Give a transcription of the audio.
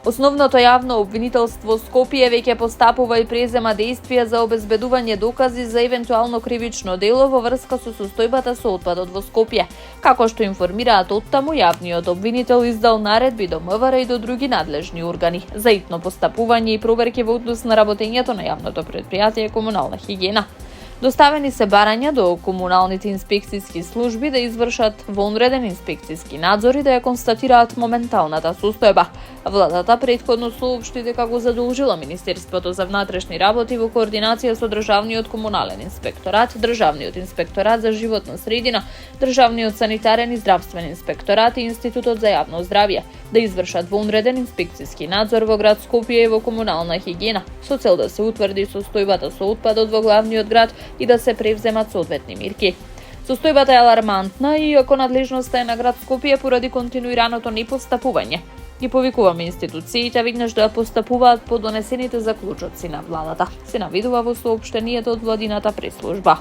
Основното јавно обвинителство Скопје веќе постапува и презема действија за обезбедување докази за евентуално кривично дело во врска со состојбата со отпадот во Скопје. Како што информираат оттаму, јавниот обвинител издал наредби до МВР и до други надлежни органи за итно постапување и проверки во однос на работењето на јавното претпријатие Комунална хигиена. Доставени се барања до комуналните инспекцијски служби да извршат вонреден инспекцијски надзор и да ја констатираат моменталната состојба. Владата претходно соопшти дека го задолжила Министерството за внатрешни работи во координација со Државниот комунален инспекторат, Државниот инспекторат за животна средина, Државниот санитарен и здравствен инспекторат и Институтот за јавно здравје да извршат вонреден инспекцијски надзор во град Скопје и во комунална хигиена, со цел да се утврди состојбата со отпадот во главниот град и да се превземат соодветни мерки. Состојбата е алармантна и ако надлежноста е на град Скопје поради континуираното непостапување. Ги повикуваме институциите веднаш да постапуваат по донесените заклучоци на владата, се навидува во соопштението од владината преслужба.